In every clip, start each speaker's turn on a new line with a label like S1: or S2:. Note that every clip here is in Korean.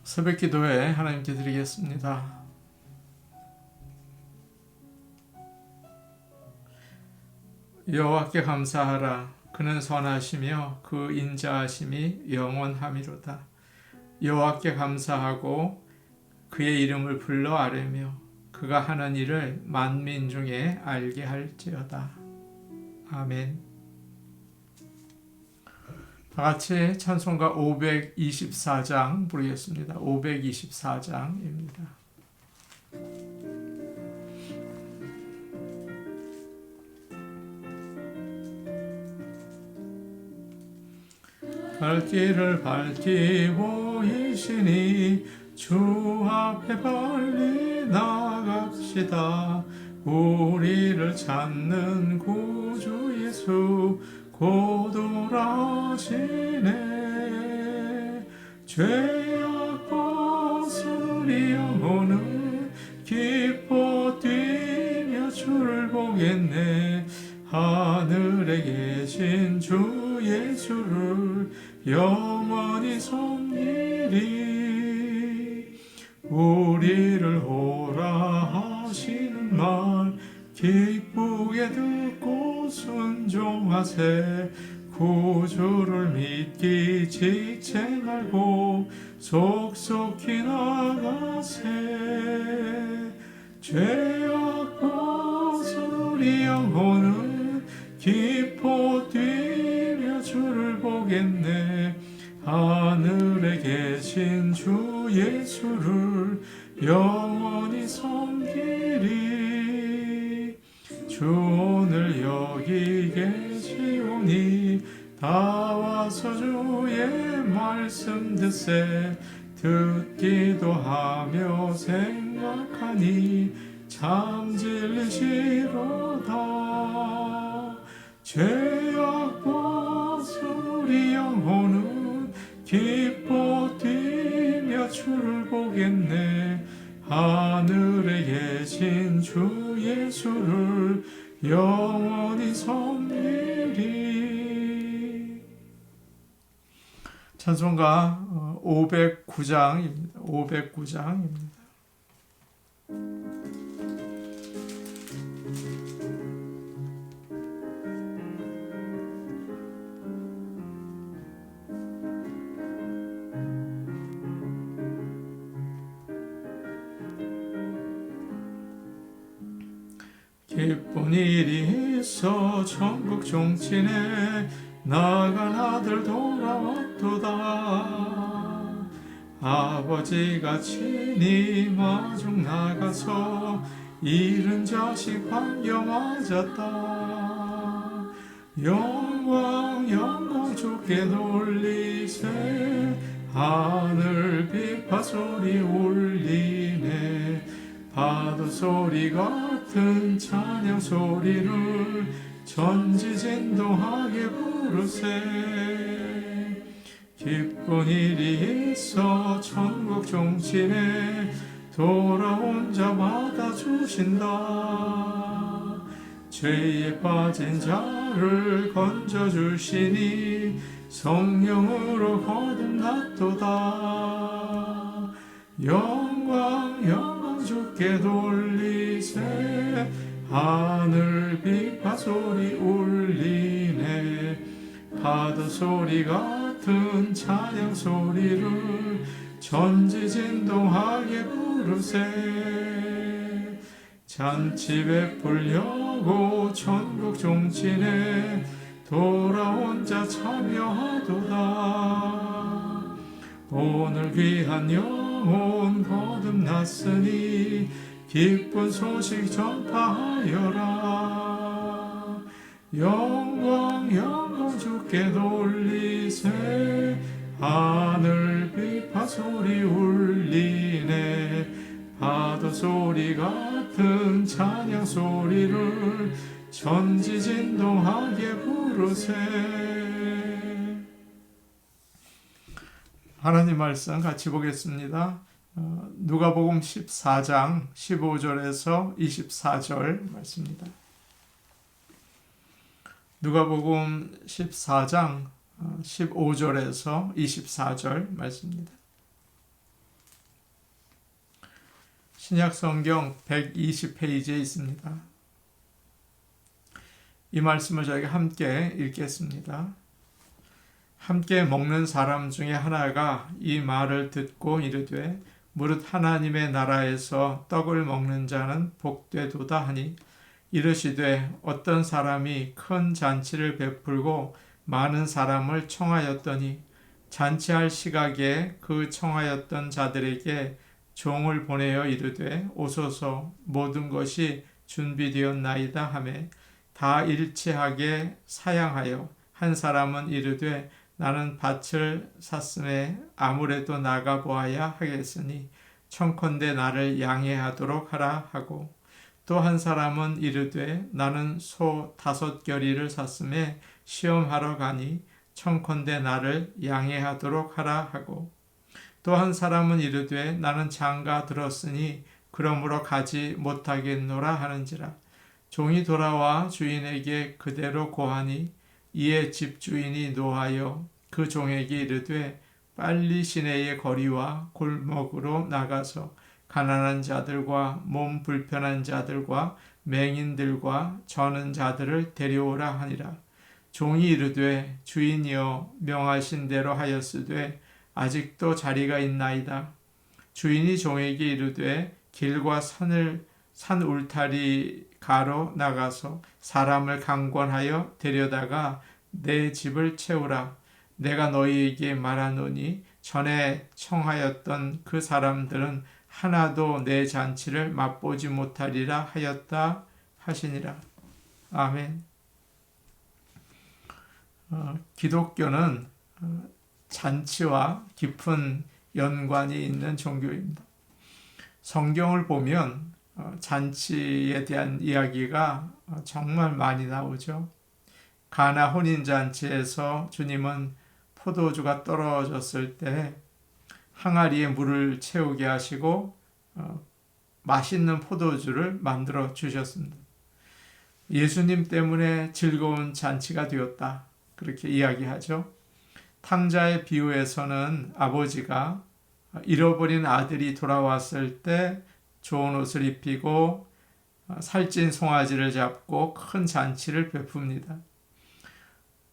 S1: 새벽 기도에 하나님께 드리겠습니다. 여호와께 감사하라. 그는 선하시며 그 인자하심이 영원함이로다. 여호와께 감사하고 그의 이름을 불러 아뢰며 그가 하는 일을 만민 중에 알게 할지어다. 아멘. 다 같이 찬송가 524장 부르겠습니다. 524장입니다. 갈 길을 밝히 보이시니 주 앞에 빨리 나갑시다. 우리를 찾는 구주 예수 곧 오라시네. 죄악 벗은 우리 영혼은 기뻐 뛰며 주를 보겠네. 하늘에 계신 주 예수를 영원히 섬기리. 우리를 오라 하시는 말 기쁘게 듣고 순종하세. 구주를 믿기 지체 말고 속속히 나가세. 죄악 벗은 우리 영혼은 기뻐 뛰며 주를 보겠네. 하늘에 계신 주 예수를 영원히 섬기리. 주 오늘 여기 계시오니 다 와서 주의 말씀 듣세. 듣기도 하며 생각하니 참 진리시로다. 죄악 벗은 우리 영혼은 기뻐 뛰며 주를 보겠네. 하늘에 계신 주 예수를 영원히 섬기리. 찬송가 509장입니다. 509장입니다. 기쁜 일이 있어 천국 종친에 나간 아들 돌아왔도다. 아버지가 친히 마중 나가서 잃은 자식 반겨 맞았다. 영광 영광 주께 돌리세. 하늘 비파 소리 울리네. 파도 소리 같은 찬양 소리를 전지진동하게 부르세. 기쁜 일이 있어 천국 종친에 돌아온 자 받아주신다. 죄에 빠진 자를 건져주시니 성령으로 거듭났도다. 영광 영광 주께 돌리세. 하늘 비파 소리 울리네. 파도 소리 같은 찬양 소리를 전지진동하게 부르세. 잔치 베풀려고 천국 종친에 돌아온 자 참여하도다. 오늘 귀한 영혼 거듭났으니 기쁜 소식 전파하여라. 영광 영광 주께 돌리세. 하늘 비파 소리 울리네. 파도 소리 같은 찬양 소리를 전지진동하게 부르세. 하나님 말씀 같이 보겠습니다. 누가복음 14장 15절에서 24절 말씀입니다. 누가복음 14장 15절에서 24절 말씀입니다. 신약 성경 120페이지에 있습니다. 이 말씀을 저희가 함께 읽겠습니다. 함께 먹는 사람 중에 하나가 이 말을 듣고 이르되 무릇 하나님의 나라에서 떡을 먹는 자는 복되도다 하니 이르시되 어떤 사람이 큰 잔치를 베풀고 많은 사람을 청하였더니 잔치할 시각에 그 청하였던 자들에게 종을 보내어 이르되 오소서 모든 것이 준비되었나이다 하매 다 일치하게 사양하여 한 사람은 이르되 나는 밭을 샀음에 아무래도 나가 보아야 하겠으니 청컨대 나를 양해하도록 하라 하고 또 한 사람은 이르되 나는 소 5겨리를 샀음에 시험하러 가니 청컨대 나를 양해하도록 하라 하고 또 한 사람은 이르되 나는 장가 들었으니 그러므로 가지 못하겠노라 하는지라 종이 돌아와 주인에게 그대로 고하니 이에 집주인이 노하여 그 종에게 이르되 빨리 시내의 거리와 골목으로 나가서 가난한 자들과 몸 불편한 자들과 맹인들과 저는 자들을 데려오라 하니라. 종이 이르되 주인이여 명하신 대로 하였으되 아직도 자리가 있나이다. 주인이 종에게 이르되 길과 산 울타리 가로 나가서 사람을 강권하여 데려다가 내 집을 채우라. 내가 너희에게 말하노니 전에 청하였던 그 사람들은 하나도 내 잔치를 맛보지 못하리라 하였다 하시니라. 아멘. 기독교는 잔치와 깊은 연관이 있는 종교입니다. 성경을 보면 잔치에 대한 이야기가 정말 많이 나오죠. 가나 혼인잔치에서 주님은 포도주가 떨어졌을 때 항아리에 물을 채우게 하시고 맛있는 포도주를 만들어 주셨습니다. 예수님 때문에 즐거운 잔치가 되었다. 그렇게 이야기하죠. 탕자의 비유에서는 아버지가 잃어버린 아들이 돌아왔을 때 좋은 옷을 입히고 살찐 송아지를 잡고 큰 잔치를 베풉니다.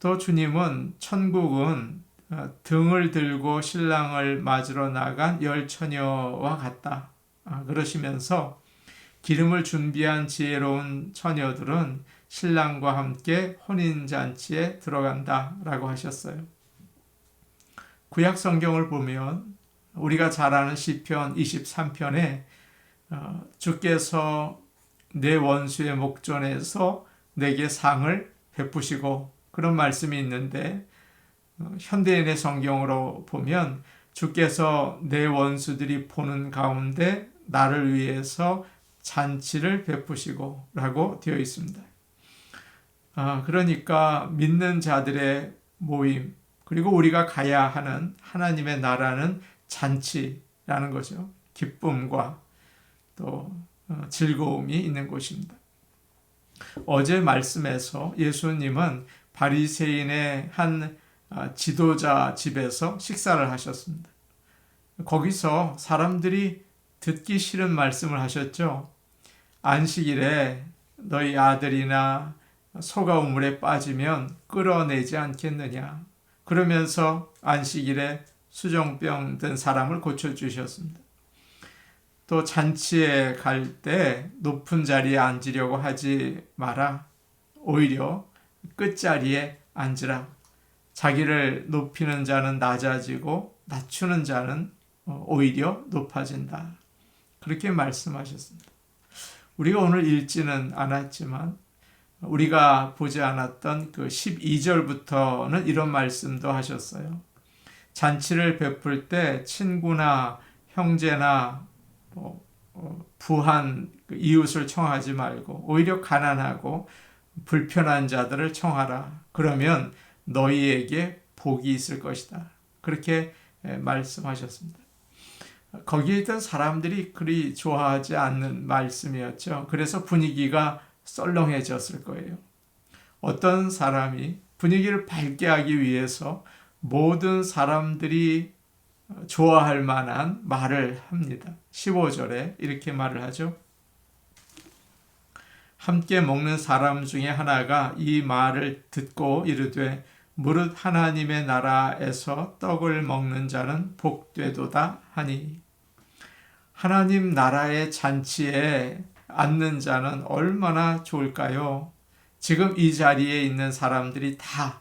S1: 또 주님은 천국은 등을 들고 신랑을 맞으러 나간 열 처녀와 같다. 그러시면서 기름을 준비한 지혜로운 처녀들은 신랑과 함께 혼인잔치에 들어간다 라고 하셨어요. 구약 성경을 보면 우리가 잘 아는 시편 23편에 주께서 내 원수의 목전에서 내게 상을 베푸시고 그런 말씀이 있는데 현대인의 성경으로 보면 주께서 내 원수들이 보는 가운데 나를 위해서 잔치를 베푸시고 라고 되어 있습니다. 그러니까 믿는 자들의 모임 그리고 우리가 가야 하는 하나님의 나라는 잔치라는 거죠. 기쁨과 또 즐거움이 있는 곳입니다. 어제 말씀에서 예수님은 바리새인의 한 지도자 집에서 식사를 하셨습니다. 거기서 사람들이 듣기 싫은 말씀을 하셨죠. 안식일에 너희 아들이나 소가 우물에 빠지면 끌어내지 않겠느냐. 그러면서 안식일에 수정병 든 사람을 고쳐주셨습니다. 또 잔치에 갈 때 높은 자리에 앉으려고 하지 마라. 오히려 끝자리에 앉으라. 자기를 높이는 자는 낮아지고 낮추는 자는 오히려 높아진다. 그렇게 말씀하셨습니다. 우리가 오늘 읽지는 않았지만 우리가 보지 않았던 그 12절부터는 이런 말씀도 하셨어요. 잔치를 베풀 때 친구나 형제나 부한 이웃을 청하지 말고 오히려 가난하고 불편한 자들을 청하라. 그러면 너희에게 복이 있을 것이다. 그렇게 말씀하셨습니다. 거기에 있던 사람들이 그리 좋아하지 않는 말씀이었죠. 그래서 분위기가 썰렁해졌을 거예요. 어떤 사람이 분위기를 밝게 하기 위해서 모든 사람들이 좋아할 만한 말을 합니다. 15절에 이렇게 말을 하죠. 함께 먹는 사람 중에 하나가 이 말을 듣고 이르되 무릇 하나님의 나라에서 떡을 먹는 자는 복되도다 하니. 하나님 나라의 잔치에 앉는 자는 얼마나 좋을까요? 지금 이 자리에 있는 사람들이 다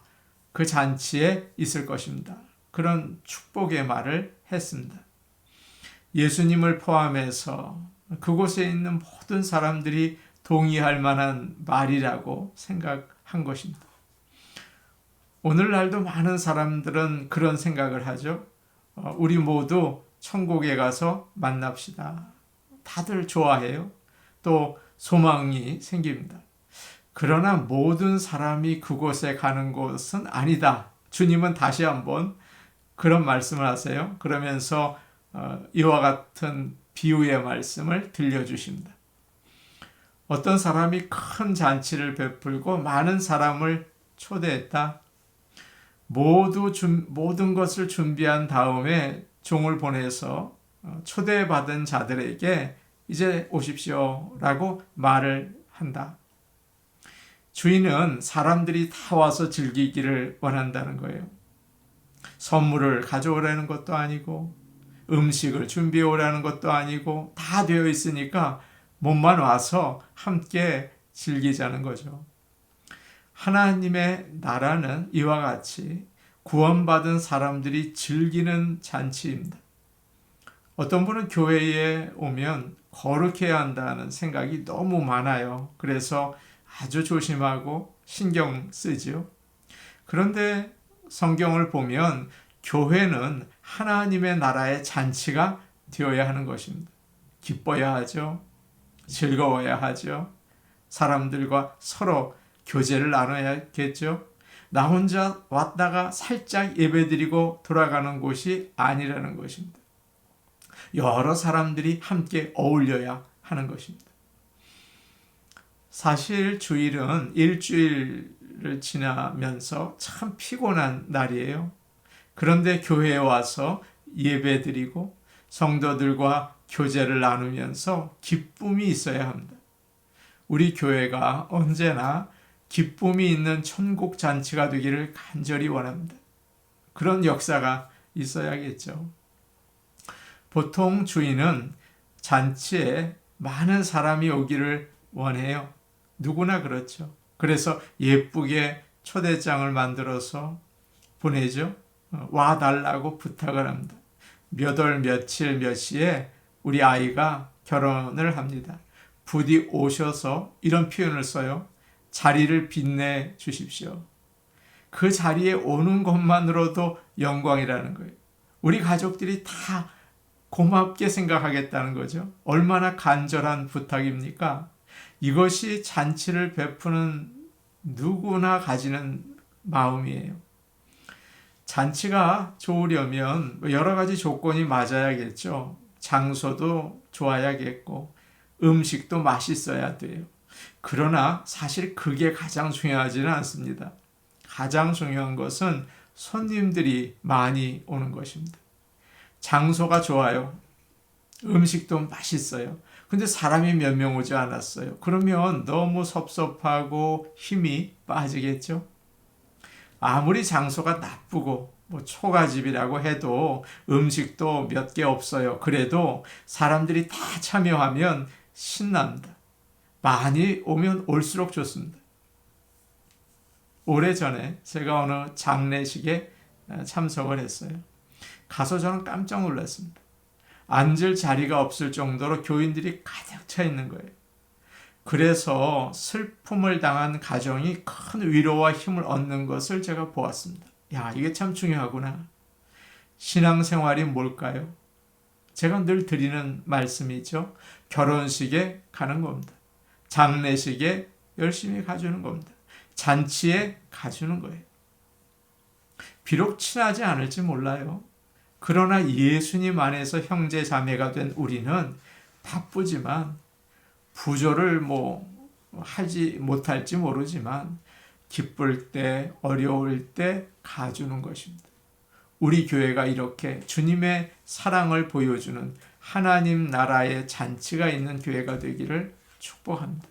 S1: 그 잔치에 있을 것입니다. 그런 축복의 말을 했습니다. 예수님을 포함해서 그곳에 있는 모든 사람들이 동의할 만한 말이라고 생각한 것입니다. 오늘날도 많은 사람들은 그런 생각을 하죠. 우리 모두 천국에 가서 만납시다. 다들 좋아해요. 또 소망이 생깁니다. 그러나 모든 사람이 그곳에 가는 곳은 아니다. 주님은 다시 한번 그런 말씀을 하세요. 그러면서 이와 같은 비유의 말씀을 들려주십니다. 어떤 사람이 큰 잔치를 베풀고 많은 사람을 초대했다. 모든 것을 준비한 다음에 종을 보내서 초대받은 자들에게 이제 오십시오 라고 말을 한다. 주인은 사람들이 다 와서 즐기기를 원한다는 거예요. 선물을 가져오라는 것도 아니고 음식을 준비해 오라는 것도 아니고 다 되어 있으니까 몸만 와서 함께 즐기자는 거죠. 하나님의 나라는 이와 같이 구원받은 사람들이 즐기는 잔치입니다. 어떤 분은 교회에 오면 거룩해야 한다는 생각이 너무 많아요. 그래서 아주 조심하고 신경 쓰죠. 그런데 성경을 보면 교회는 하나님의 나라의 잔치가 되어야 하는 것입니다. 기뻐야 하죠. 즐거워야 하죠. 사람들과 서로 교제를 나눠야겠죠. 나 혼자 왔다가 살짝 예배드리고 돌아가는 곳이 아니라는 것입니다. 여러 사람들이 함께 어울려야 하는 것입니다. 사실 주일은 일주일을 지나면서 참 피곤한 날이에요. 그런데 교회에 와서 예배드리고 성도들과 교제를 나누면서 기쁨이 있어야 합니다. 우리 교회가 언제나 기쁨이 있는 천국 잔치가 되기를 간절히 원합니다. 그런 역사가 있어야겠죠. 보통 주인은 잔치에 많은 사람이 오기를 원해요. 누구나 그렇죠. 그래서 예쁘게 초대장을 만들어서 보내죠. 와달라고 부탁을 합니다. 몇 월 며칠 몇 시에 우리 아이가 결혼을 합니다. 부디 오셔서 이런 표현을 써요. 자리를 빛내 주십시오. 그 자리에 오는 것만으로도 영광이라는 거예요. 우리 가족들이 다 고맙게 생각하겠다는 거죠. 얼마나 간절한 부탁입니까? 이것이 잔치를 베푸는 누구나 가지는 마음이에요. 잔치가 좋으려면 여러 가지 조건이 맞아야겠죠. 장소도 좋아야겠고 음식도 맛있어야 돼요. 그러나 사실 그게 가장 중요하지는 않습니다. 가장 중요한 것은 손님들이 많이 오는 것입니다. 장소가 좋아요. 음식도 맛있어요. 근데 사람이 몇 명 오지 않았어요. 그러면 너무 섭섭하고 힘이 빠지겠죠? 아무리 장소가 나쁘고 초가집이라고 해도 음식도 몇 개 없어요. 그래도 사람들이 다 참여하면 신납니다. 많이 오면 올수록 좋습니다. 오래전에 제가 어느 장례식에 참석을 했어요. 가서 저는 깜짝 놀랐습니다. 앉을 자리가 없을 정도로 교인들이 가득 차 있는 거예요. 그래서 슬픔을 당한 가정이 큰 위로와 힘을 얻는 것을 제가 보았습니다. 야, 이게 참 중요하구나. 신앙생활이 뭘까요? 제가 늘 드리는 말씀이죠. 결혼식에 가는 겁니다. 장례식에 열심히 가주는 겁니다. 잔치에 가주는 거예요. 비록 친하지 않을지 몰라요. 그러나 예수님 안에서 형제 자매가 된 우리는 바쁘지만 부조를 하지 못할지 모르지만 기쁠 때 어려울 때 가주는 것입니다. 우리 교회가 이렇게 주님의 사랑을 보여주는 하나님 나라의 잔치가 있는 교회가 되기를 축복합니다.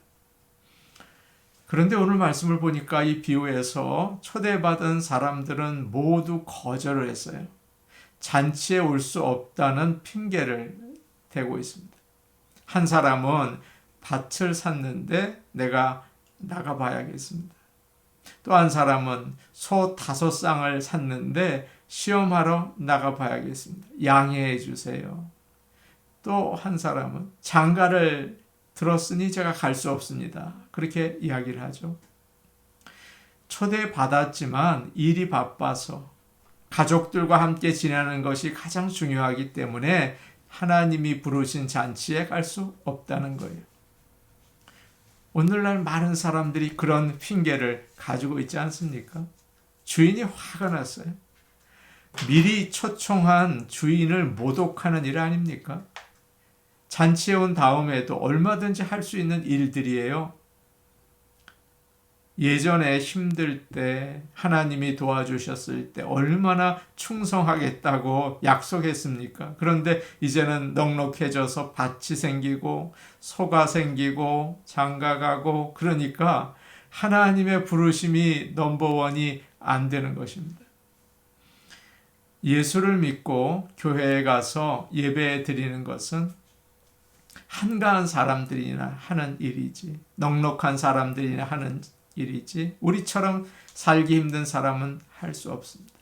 S1: 그런데 오늘 말씀을 보니까 이 비유에서 초대받은 사람들은 모두 거절을 했어요. 잔치에 올 수 없다는 핑계를 대고 있습니다. 한 사람은 밭을 샀는데 내가 나가봐야겠습니다. 또 한 사람은 소 5쌍을 샀는데 시험하러 나가봐야겠습니다. 양해해 주세요. 또 한 사람은 장가를 들었으니 제가 갈 수 없습니다. 그렇게 이야기를 하죠. 초대받았지만 일이 바빠서 가족들과 함께 지내는 것이 가장 중요하기 때문에 하나님이 부르신 잔치에 갈 수 없다는 거예요. 오늘날 많은 사람들이 그런 핑계를 가지고 있지 않습니까? 주인이 화가 났어요. 미리 초청한 주인을 모독하는 일 아닙니까? 잔치에 온 다음에도 얼마든지 할 수 있는 일들이에요. 예전에 힘들 때 하나님이 도와주셨을 때 얼마나 충성하겠다고 약속했습니까? 그런데 이제는 넉넉해져서 밭이 생기고 소가 생기고 장가가고 그러니까 하나님의 부르심이 넘버원이 안 되는 것입니다. 예수를 믿고 교회에 가서 예배 드리는 것은 한가한 사람들이나 하는 일이지, 넉넉한 사람들이나 하는 일이지, 우리처럼 살기 힘든 사람은 할 수 없습니다.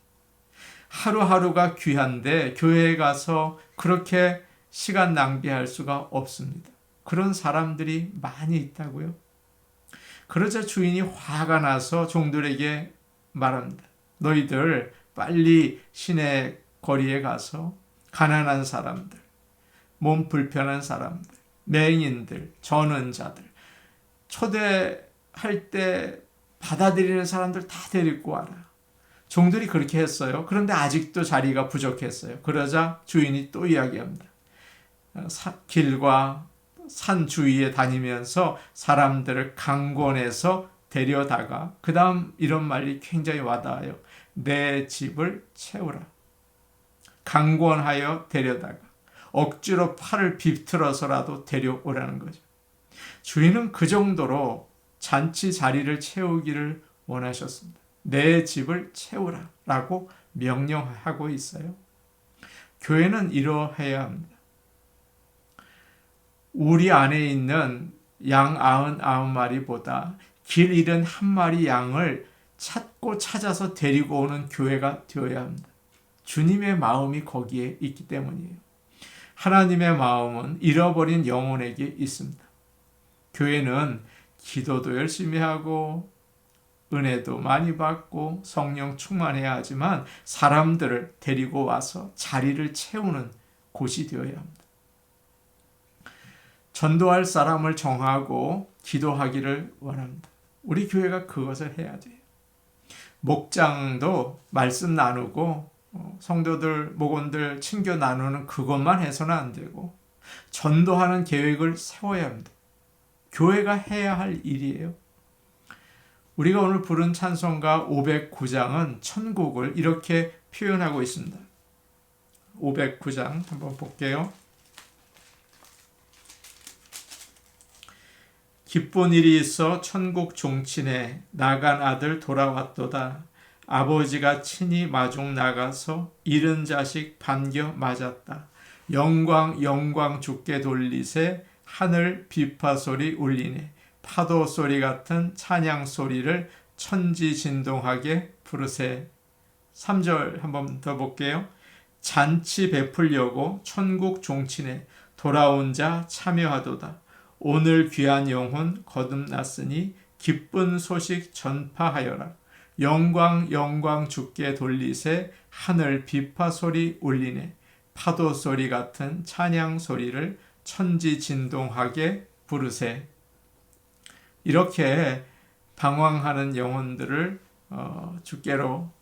S1: 하루하루가 귀한데 교회에 가서 그렇게 시간 낭비할 수가 없습니다. 그런 사람들이 많이 있다고요. 그러자 주인이 화가 나서 종들에게 말합니다. 너희들 빨리 시내 거리에 가서 가난한 사람들, 몸 불편한 사람들, 맹인들, 전원자들, 초대할 때 받아들이는 사람들 다 데리고 와라. 종들이 그렇게 했어요. 그런데 아직도 자리가 부족했어요. 그러자 주인이 또 이야기합니다. 길과 산 주위에 다니면서 사람들을 강권해서 데려다가 그 다음 이런 말이 굉장히 와닿아요. 내 집을 채우라. 강권하여 데려다가 억지로 팔을 비틀어서라도 데려오라는 거죠. 주인은 그 정도로 잔치 자리를 채우기를 원하셨습니다. 내 집을 채우라 라고 명령하고 있어요. 교회는 이러해야 합니다. 우리 안에 있는 양 99마리보다 길 잃은 한 마리 양을 찾고 찾아서 데리고 오는 교회가 되어야 합니다. 주님의 마음이 거기에 있기 때문이에요. 하나님의 마음은 잃어버린 영혼에게 있습니다. 교회는 기도도 열심히 하고 은혜도 많이 받고 성령 충만해야 하지만 사람들을 데리고 와서 자리를 채우는 곳이 되어야 합니다. 전도할 사람을 정하고 기도하기를 원합니다. 우리 교회가 그것을 해야 돼요. 목장도 말씀 나누고 성도들, 목원들 친교 나누는 그것만 해서는 안 되고 전도하는 계획을 세워야 합니다. 교회가 해야 할 일이에요. 우리가 오늘 부른 찬송가 509장은 천국을 이렇게 표현하고 있습니다. 509장 한번 볼게요. 기쁜 일이 있어 천국 종친에 나간 아들 돌아왔도다. 아버지가 친히 마중 나가서 잃은 자식 반겨 맞았다. 영광 영광 주께 돌리세 하늘 비파 소리 울리네. 파도 소리 같은 찬양 소리를 천지진동하게 부르세. 3절 한번 더 볼게요. 잔치 베풀려고 천국 종친에 돌아온 자 참여하도다. 오늘 귀한 영혼 거듭났으니 기쁜 소식 전파하여라. 영광 영광 주께 돌리세 하늘 비파 소리 울리네. 파도 소리 같은 찬양 소리를 천지진동하게 부르세. 이렇게 방황하는 영혼들을 주께로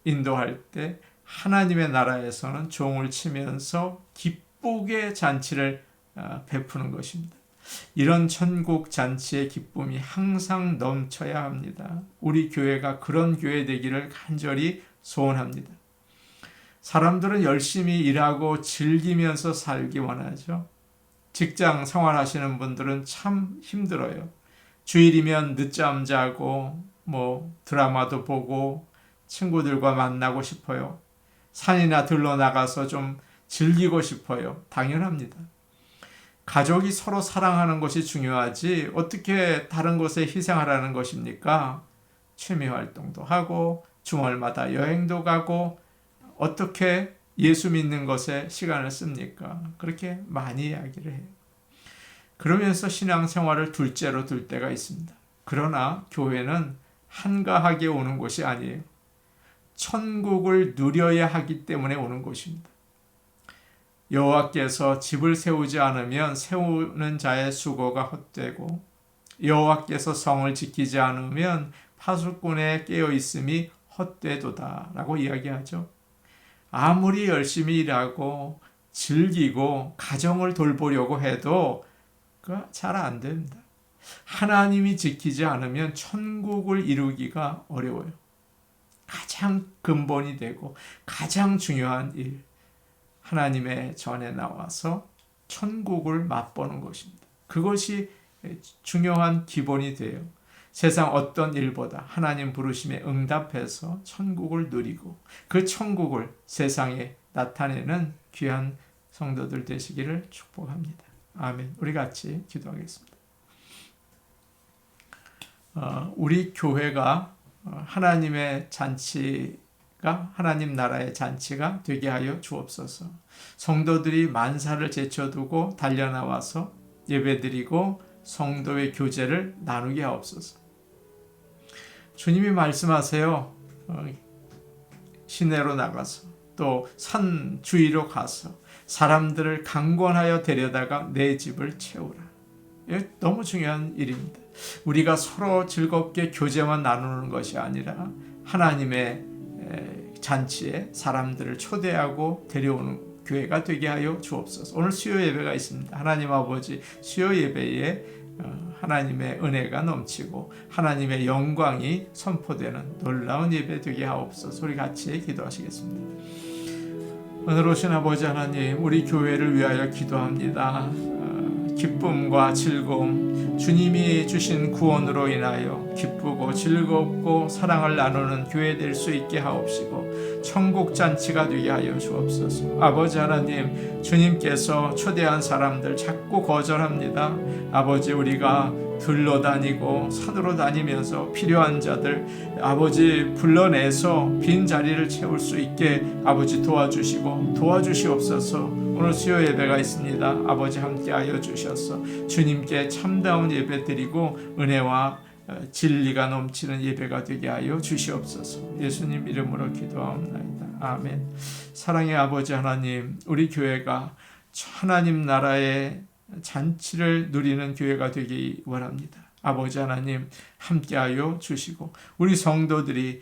S1: 인도할 때 하나님의 나라에서는 종을 치면서 기쁘게 잔치를 베푸는 것입니다. 이런 천국 잔치의 기쁨이 항상 넘쳐야 합니다. 우리 교회가 그런 교회 되기를 간절히 소원합니다. 사람들은 열심히 일하고 즐기면서 살기 원하죠. 직장 생활하시는 분들은 참 힘들어요. 주일이면 늦잠 자고 드라마도 보고 친구들과 만나고 싶어요. 산이나 들러 나가서 좀 즐기고 싶어요. 당연합니다. 가족이 서로 사랑하는 것이 중요하지 어떻게 다른 것에 희생하라는 것입니까? 취미 활동도 하고 주말마다 여행도 가고 어떻게 예수 믿는 것에 시간을 씁니까? 그렇게 많이 이야기를 해요. 그러면서 신앙생활을 둘째로 둘 때가 있습니다. 그러나 교회는 한가하게 오는 곳이 아니에요. 천국을 누려야 하기 때문에 오는 곳입니다. 여호와께서 집을 세우지 않으면 세우는 자의 수고가 헛되고 여호와께서 성을 지키지 않으면 파수꾼의 깨어있음이 헛되도다 라고 이야기하죠. 아무리 열심히 일하고 즐기고 가정을 돌보려고 해도 잘 안 됩니다. 하나님이 지키지 않으면 천국을 이루기가 어려워요. 가장 근본이 되고 가장 중요한 일, 하나님의 전에 나와서 천국을 맛보는 것입니다. 그것이 중요한 기본이 돼요. 세상 어떤 일보다 하나님 부르심에 응답해서 천국을 누리고 그 천국을 세상에 나타내는 귀한 성도들 되시기를 축복합니다. 아멘. 우리 같이 기도하겠습니다. 우리 교회가 하나님의 잔치가 하나님 나라의 잔치가 되게 하여 주옵소서. 성도들이 만사를 제쳐두고 달려나와서 예배드리고 성도의 교제를 나누게 하옵소서. 주님이 말씀하세요. 시내로 나가서 또 산 주위로 가서 사람들을 강권하여 데려다가 내 집을 채우라. 너무 중요한 일입니다. 우리가 서로 즐겁게 교제만 나누는 것이 아니라 하나님의 잔치에 사람들을 초대하고 데려오는 교회가 되게 하여 주옵소서. 오늘 수요 예배가 있습니다. 하나님 아버지 수요 예배에 하나님의 은혜가 넘치고 하나님의 영광이 선포되는 놀라운 예배 되게 하옵소서. 우리 같이 기도하시겠습니다. 오늘 오신 아버지 하나님, 우리 교회를 위하여 기도합니다. 기쁨과 즐거움, 주님이 주신 구원으로 인하여 기쁘고 즐겁고 사랑을 나누는 교회 될 수 있게 하옵시고 천국 잔치가 되게 하여 주옵소서. 아버지 하나님, 주님께서 초대한 사람들 자꾸 거절합니다. 아버지, 우리가 들러다니고 산으로 다니면서 필요한 자들 아버지 불러내서 빈 자리를 채울 수 있게 아버지 도와주시고 도와주시옵소서. 오늘 수요 예배가 있습니다. 아버지 함께하여 주셔서 주님께 참다운 예배 드리고 은혜와 진리가 넘치는 예배가 되게 하여 주시옵소서. 예수님 이름으로 기도하옵나이다. 아멘. 사랑의 아버지 하나님, 우리 교회가 하나님 나라의 잔치를 누리는 교회가 되기 원합니다. 아버지 하나님 함께하여 주시고 우리 성도들이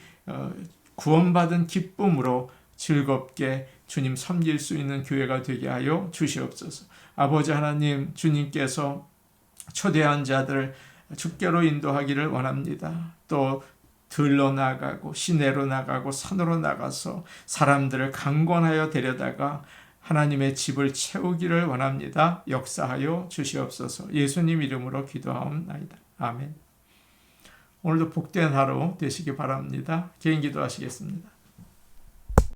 S1: 구원받은 기쁨으로 즐겁게 주님 섬길 수 있는 교회가 되게 하여 주시옵소서. 아버지 하나님, 주님께서 초대한 자들 주께로 인도하기를 원합니다. 또 들러 나가고 시내로 나가고 산으로 나가서 사람들을 강권하여 데려다가 하나님의 집을 채우기를 원합니다. 역사하여 주시옵소서. 예수님 이름으로 기도하옵나이다. 아멘. 오늘도 복된 하루 되시기 바랍니다. 개인 기도하시겠습니다.